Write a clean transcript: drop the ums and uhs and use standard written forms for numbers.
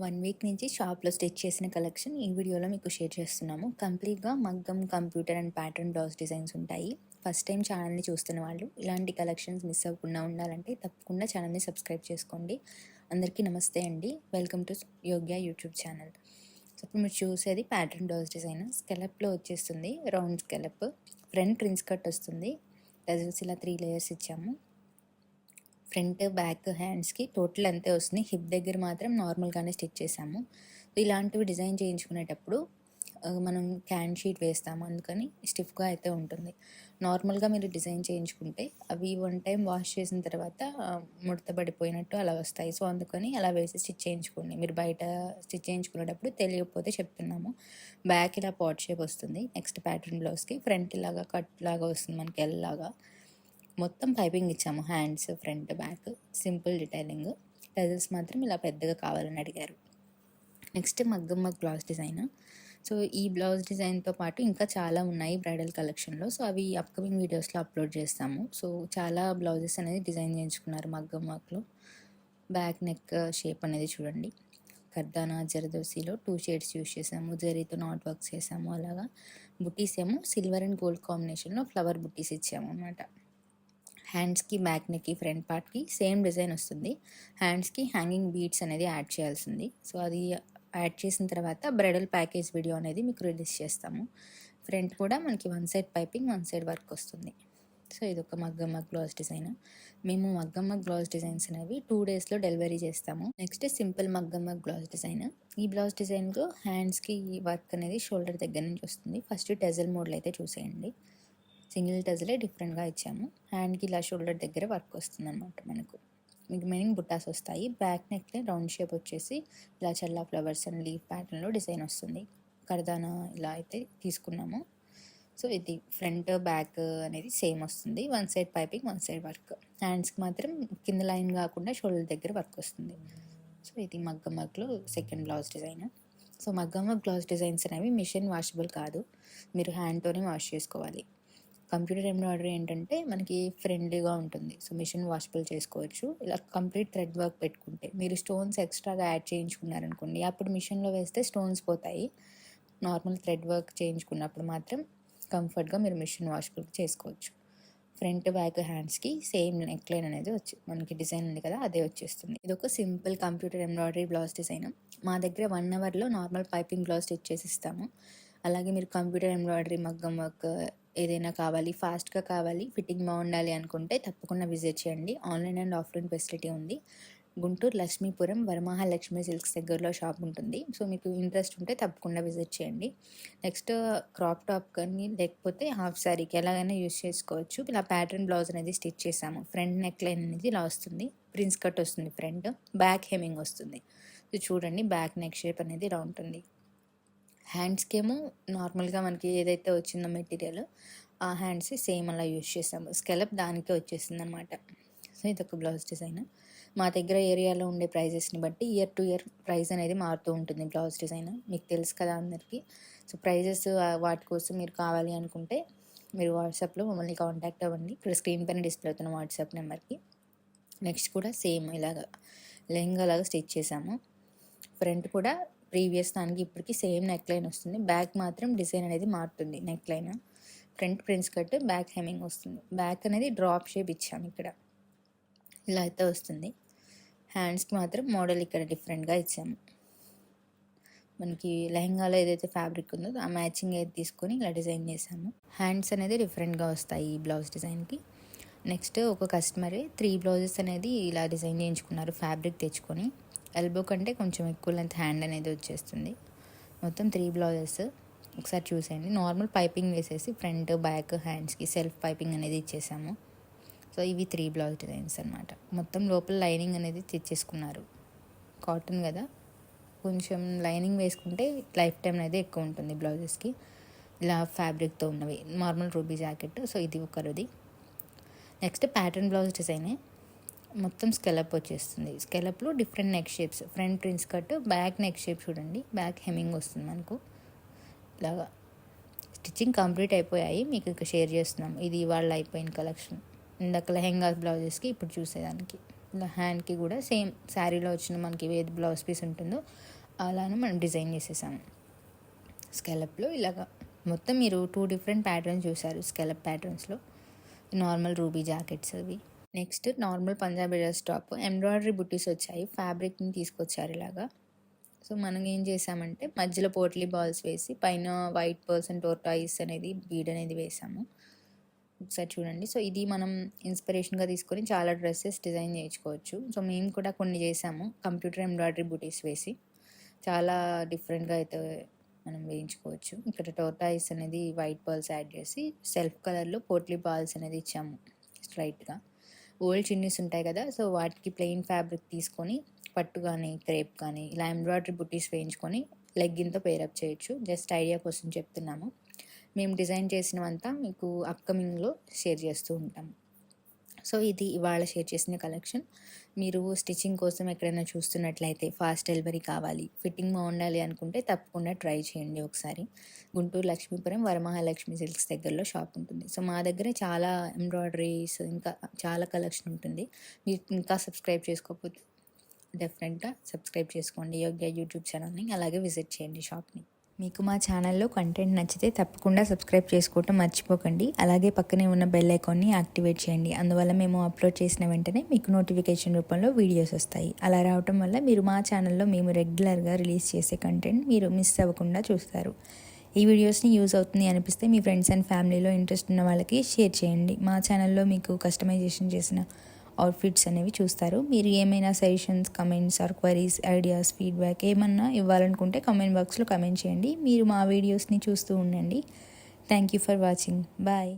1 week నుంచి షాప్లో stitch చేసిన కలెక్షన్ ఈ వీడియోలో మీకు షేర్ చేస్తున్నాము. కంప్లీట్‌గా మగ్గం, computer and pattern blouse designs ఉంటాయి. ఫస్ట్ టైం ఛానల్‌ని చూస్తున్న వాళ్ళు ఇలాంటి కలెక్షన్స్ మిస్ అవ్వకుండా ఉండాలంటే తప్పకుండా ఛానల్‌ని సబ్స్క్రైబ్ చేసుకోండి. అందరికీ నమస్తే అండి. Welcome to Yogya YouTube channel. So ఇప్పుడు మీరు చూసేది ప్యాటర్న్ బ్లౌజ్ డిజైన్. స్కెలప్లో వచ్చేస్తుంది, round scallop. Front prince cut వస్తుంది. టజిల్స్ ఇలా 3 లేయర్స్ ఇచ్చాము. ఫ్రంట్, బ్యాక్, హ్యాండ్స్కి టోటల్ అంతే వస్తుంది. హిప్ దగ్గర మాత్రం నార్మల్గానే స్టిచ్ చేసాము. ఇలాంటివి డిజైన్ చేయించుకునేటప్పుడు మనం క్యాన్ షీట్ వేస్తాము, అందుకని స్టిఫ్గా అయితే ఉంటుంది. నార్మల్గా మీరు డిజైన్ చేయించుకుంటే అవి 1 టైం వాష్ చేసిన తర్వాత ముడత పడిపోయినట్టు అలా వస్తాయి. సో అందుకని అలా వేసి స్టిచ్ చేయించుకోండి. మీరు బయట స్టిచ్ చేయించుకునేటప్పుడు తెలియకపోతే చెప్తున్నాము. బ్యాక్ ఇలా పాట్ షేప్ వస్తుంది. నెక్స్ట్ ప్యాటర్న్ బ్లౌజ్కి ఫ్రంట్ ఇలాగా కట్ లాగా వస్తుంది, మనకి ఎల్ లాగా. మొత్తం పైపింగ్ ఇచ్చాము, hands, front, back, simple detailing. Tassels మాత్రం ఇలా పెద్దగా కావాలని అడిగారు. నెక్స్ట్ మగ్గం బ్లౌజ్ డిజైన్. సో ఈ బ్లౌజ్ డిజైన్తో పాటు ఇంకా చాలా ఉన్నాయి బ్రైడల్ కలెక్షన్లో. సో అవి అప్కమింగ్ వీడియోస్లో అప్లోడ్ చేస్తాము. సో చాలా బ్లౌజెస్ అనేది డిజైన్ చేయించుకున్నారు మగ్గం వర్క్లో. బ్యాక్ నెక్ షేప్ అనేది చూడండి. కర్దానా జరదోసిలో 2 షేడ్స్ యూస్ చేసాము. జరీతో నాట్ వర్క్స్ చేసాము. అలాగా బుట్టీస్ ఏమో సిల్వర్ అండ్ గోల్డ్ కాంబినేషన్లో ఫ్లవర్ బుట్టీస్ ఇచ్చాము అనమాట. హ్యాండ్స్కి, బ్యాక్ నెక్కి, ఫ్రంట్ పార్ట్కి సేమ్ డిజైన్ వస్తుంది. హ్యాండ్స్కి హ్యాంగింగ్ బీడ్స్ అనేది యాడ్ చేయాల్సింది. సో అది యాడ్ చేసిన తర్వాత బ్రైడల్ ప్యాకేజ్ వీడియో అనేది మీకు రిలీజ్ చేస్తాము. ఫ్రంట్ కూడా మనకి 1 సైడ్ పైపింగ్, 1 సైడ్ వర్క్ వస్తుంది. సో ఇది ఒక మగ్గం బ్లౌజ్ డిజైన్. మేము మగ్గం బ్లౌజ్ డిజైన్స్ అనేవి 2 డేస్లో డెలివరీ చేస్తాము. నెక్స్ట్ సింపుల్ మగ్గం బ్లౌజ్ డిజైన్. ఈ బ్లౌజ్ డిజైన్లో హ్యాండ్స్కి వర్క్ అనేది షోల్డర్ దగ్గర నుంచి వస్తుంది. ఫస్ట్ టెజల్ మోడల్ అయితే చూసేయండి. సింగిల్ టజలే డిఫరెంట్గా ఇచ్చాము. హ్యాండ్కి ఇలా షోల్డర్ దగ్గర వర్క్ వస్తుంది అనమాట. మనకు మీకు మెయిన్ బుట్టాస్ వస్తాయి. బ్యాక్ నెక్లో రౌండ్ షేప్ వచ్చేసి ఇలా చల్లా ఫ్లవర్స్ అండ్ లీఫ్ ప్యాటర్న్లో డిజైన్ వస్తుంది. కర్దానా ఇలా అయితే తీసుకున్నాము. సో ఇది ఫ్రంట్, బ్యాక్ అనేది సేమ్ వస్తుంది. 1 సైడ్ పైపింగ్, 1 సైడ్ వర్క్. హ్యాండ్స్కి మాత్రం కింద లైన్ కాకుండా షోల్డర్ దగ్గర వర్క్ వస్తుంది. సో ఇది మగ్గం వర్క్లో సెకండ్ బ్లౌజ్ డిజైన్. సో మగ్గం వర్క్ బ్లౌజ్ డిజైన్స్ అనేవి మిషన్ వాషబుల్ కాదు, మీరు హ్యాండ్తోనే వాష్ చేసుకోవాలి. కంప్యూటర్ ఎంబ్రాయిడరీ ఏంటంటే మనకి ఫ్రెండ్లీగా ఉంటుంది. సో మిషన్ వాషబుల్ చేసుకోవచ్చు. ఇలా కంప్లీట్ థ్రెడ్ వర్క్ పెట్టుకుంటే, మీరు స్టోన్స్ ఎక్స్ట్రాగా యాడ్ చేయించుకున్నారనుకోండి, అప్పుడు మిషన్లో వేస్తే స్టోన్స్ పోతాయి. నార్మల్ థ్రెడ్ వర్క్ చేయించుకున్నప్పుడు మాత్రం కంఫర్ట్గా మీరు మిషన్ వాషబుల్ చేసుకోవచ్చు. ఫ్రంట్, బ్యాక్, హ్యాండ్స్కి సేమ్ నెక్ లైన్ అనేది మనకి డిజైన్ ఉంది కదా, అదే వచ్చేస్తుంది. ఇది ఒక simple computer embroidery blouse design. మా దగ్గర 1 అవర్లో నార్మల్ పైపింగ్ బ్లౌజ్ స్టిచ్ చేసి ఇస్తాము. అలాగే మీరు కంప్యూటర్ ఎంబ్రాయిడరీ, మగ్గం వర్క్ ఏదైనా కావాలి, ఫాస్ట్గా కావాలి, ఫిట్టింగ్ బాగుండాలి అనుకుంటే తప్పకుండా విజిట్ చేయండి. ఆన్లైన్ అండ్ ఆఫ్లైన్ ఫెసిలిటీ ఉంది. గుంటూరు లక్ష్మీపురం వరమహాలక్ష్మి సిల్క్స్ దగ్గరలో షాప్ ఉంటుంది. సో మీకు ఇంట్రెస్ట్ ఉంటే తప్పకుండా విజిట్ చేయండి. నెక్స్ట్ క్రాప్ టాప్ కానీ లేకపోతే హాఫ్ శారీకి ఎలాగైనా యూస్ చేసుకోవచ్చు. ఇలా ప్యాటర్న్ బ్లౌజ్ అనేది స్టిచ్ చేసాము. ఫ్రంట్ నెక్ లైన్ అనేది ఇలా వస్తుంది. ప్రిన్స్ కట్ వస్తుంది ఫ్రంట్, బ్యాక్ హెమ్మింగ్ వస్తుంది. సో చూడండి, బ్యాక్ నెక్ షేప్ అనేది ఇలా ఉంటుంది. హ్యాండ్స్కి ఏమో నార్మల్గా మనకి ఏదైతే వచ్చిందో మెటీరియల్, ఆ హ్యాండ్స్ సేమ్ అలా యూజ్ చేసాము. స్కెలప్ దానికే వచ్చేసింది అనమాట. సో ఇదొక బ్లౌజ్ డిజైన్. మా దగ్గర ఏరియాలో ఉండే ప్రైజెస్ని బట్టి ఇయర్ టు ఇయర్ ప్రైస్ అనేది మారుతూ ఉంటుంది బ్లౌజ్ డిజైన్. మీకు తెలుసు కదా అందరికీ. సో ప్రైజెస్ వాటి కోసం మీరు కావాలి అనుకుంటే మీరు వాట్సాప్లో మమ్మల్ని కాంటాక్ట్ అవ్వండి. ఇక్కడ స్క్రీన్ పైన డిస్ప్లే అవుతున్న వాట్సాప్ నెంబర్కి. నెక్స్ట్ కూడా సేమ్ ఇలాగా లెహంగా లాగా స్టిచ్ చేసాము. ఫ్రంట్ కూడా ప్రీవియస్ దానికి ఇప్పటికి సేమ్ నెక్ లైన్ వస్తుంది. బ్యాక్ మాత్రం డిజైన్ అనేది మారుతుంది. Neck line, front prince cut, back hemming వస్తుంది. బ్యాక్ అనేది డ్రాప్ షేప్ ఇచ్చాము, ఇక్కడ ఇలా అయితే వస్తుంది. హ్యాండ్స్కి మాత్రం మోడల్ ఇక్కడ డిఫరెంట్గా ఇచ్చాము. మనకి లెహంగాలో ఏదైతే ఫ్యాబ్రిక్ ఉందో ఆ మ్యాచింగ్ అయితే తీసుకొని ఇలా డిజైన్ చేసాము. హ్యాండ్స్ అనేది డిఫరెంట్గా వస్తాయి ఈ బ్లౌజ్ డిజైన్కి. నెక్స్ట్ ఒక కస్టమరే 3 బ్లౌజెస్ అనేది ఇలా డిజైన్ చేయించుకున్నారు ఫ్యాబ్రిక్ తెచ్చుకొని. ఎల్బో కంటే కొంచెం ఎక్కువ లెంత్ హ్యాండ్ అనేది వచ్చేస్తుంది. మొత్తం 3 బ్లౌజెస్ ఒకసారి చూసేయండి. నార్మల్ పైపింగ్ వేసేసి ఫ్రంట్, బ్యాక్, హ్యాండ్స్కి సెల్ఫ్ పైపింగ్ అనేది ఇచ్చేసాము. సో ఇవి 3 బ్లౌజ్ డిజైన్స్ అనమాట. మొత్తం లోపల లైనింగ్ అనేది తెచ్చేసుకున్నారు. కాటన్ కదా, కొంచెం లైనింగ్ వేసుకుంటే లైఫ్ టైం అనేది ఎక్కువ ఉంటుంది బ్లౌజెస్కి. ఇలా ఫ్యాబ్రిక్తో ఉన్నవి నార్మల్ రూబీ జాకెట్. సో ఇది ఒకరిది. నెక్స్ట్ ప్యాటర్న్ బ్లౌజ్ డిజైనే. మొత్తం స్కెలప్ వచ్చేస్తుంది. స్కెలప్లో different neck shapes. Front prince cut, back neck shape చూడండి, బ్యాక్ హెమ్మింగ్ వస్తుంది మనకు. ఇలాగా స్టిచ్చింగ్ కంప్లీట్ అయిపోయాయి, మీకు షేర్ చేస్తున్నాం. ఇది ఇవాళ అయిపోయిన కలెక్షన్. ఇందాక లెహెంగా బ్లౌజెస్కి ఇప్పుడు చూసేదానికి. ఇలా హ్యాండ్కి కూడా సేమ్ శారీలో వచ్చిన మనకి ఏది బ్లౌజ్ పీస్ ఉంటుందో అలానే మనం డిజైన్ చేసేసాము స్కాలప్లో. ఇలాగా మొత్తం మీరు 2 డిఫరెంట్ ప్యాటర్న్స్ చూసారు స్కాలప్ ప్యాటర్న్స్లో. నార్మల్ రూబీ జాకెట్స్ అవి. Next normal Punjabi dress top embroidery బుట్టీస్ వచ్చాయి, ఫ్యాబ్రిక్ని తీసుకొచ్చారు ఇలాగా. సో మనం ఏం చేసామంటే మధ్యలో పోట్లీ బాల్స్ వేసి పైన వైట్ పర్సన్ టోర్టాయిస్ అనేది బీడ్ అనేది వేసాము. ఒకసారి చూడండి. సో ఇది మనం ఇన్స్పిరేషన్గా తీసుకొని చాలా డ్రెస్సెస్ డిజైన్ చేయించుకోవచ్చు. సో మేము కూడా కొన్ని చేసాము కంప్యూటర్ ఎంబ్రాయిడరీ బుటీస్ వేసి. చాలా డిఫరెంట్గా అయితే మనం వేయించుకోవచ్చు. ఇక్కడ టోర్టాయిస్ అనేది వైట్ బాల్స్ యాడ్ చేసి సెల్ఫ్ కలర్లో పోట్లీ బాల్స్ అనేది ఇచ్చాము స్ట్రైట్గా. ఓల్డ్ చిన్నీస్ ఉంటాయి కదా, సో వాటికి ప్లెయిన్ ఫ్యాబ్రిక్ తీసుకొని పట్టు కానీ క్రేప్ కానీ ఇలా ఎంబ్రాయిడరీ బుట్టీస్ వేయించుకొని లెగ్గిన్తో పేరప్ చేయొచ్చు. జస్ట్ ఐడియా కోసం చెప్తున్నాము. మేము డిజైన్ చేసినవంతా మీకు అప్కమింగ్లో షేర్ చేస్తూ ఉంటాము. సో ఇది ఇవాళ షేర్ చేసిన కలెక్షన్. మీరు స్టిచ్చింగ్ కోసం ఎక్కడైనా చూస్తున్నట్లయితే ఫాస్ట్ డెలివరీ కావాలి, ఫిట్టింగ్ బాగుండాలి అనుకుంటే తప్పకుండా ట్రై చేయండి ఒకసారి. గుంటూరు లక్ష్మీపురం వరమహాలక్ష్మి సిల్క్స్ దగ్గరలో షాప్ ఉంటుంది. సో మా దగ్గర చాలా ఎంబ్రాయిడరీస్ ఇంకా చాలా కలెక్షన్ ఉంటుంది. మీరు ఇంకా సబ్స్క్రైబ్ చేసుకోకపోతే డెఫినెట్గా సబ్స్క్రైబ్ చేసుకోండి యోగ్య యూట్యూబ్ ఛానల్ని. అలాగే విజిట్ చేయండి షాప్ని. మీకు మా ఛానల్లో కంటెంట్ నచ్చితే తప్పకుండా సబ్స్క్రైబ్ చేసుకోవటం మర్చిపోకండి. అలాగే పక్కనే ఉన్న బెల్ ఐకాన్ని యాక్టివేట్ చేయండి. అందువల్ల మేము అప్లోడ్ చేసిన వెంటనే మీకు నోటిఫికేషన్ రూపంలో వీడియోస్ వస్తాయి. అలా రావటం వల్ల మీరు మా ఛానల్లో మేము రెగ్యులర్గా రిలీజ్ చేసే కంటెంట్ మీరు మిస్ అవ్వకుండా చూస్తారు. ఈ వీడియోస్ని యూజ్ అవుతుంది అనిపిస్తే మీ ఫ్రెండ్స్ అండ్ ఫ్యామిలీలో ఇంట్రెస్ట్ ఉన్న వాళ్ళకి షేర్ చేయండి. మా ఛానల్లో మీకు కస్టమైజేషన్ చేసిన అవుట్ఫిట్స్ అనేవి చూస్తారు. మీరు ఏమైనా suggestions, comments or queries, ideas, feedback ఏమన్నా ఇవ్వాలనుకుంటే కామెంట్ బాక్స్లో కమెంట్ చేయండి. మీరు మా వీడియోస్ని చూస్తూ ఉండండి. Thank you for watching. Bye.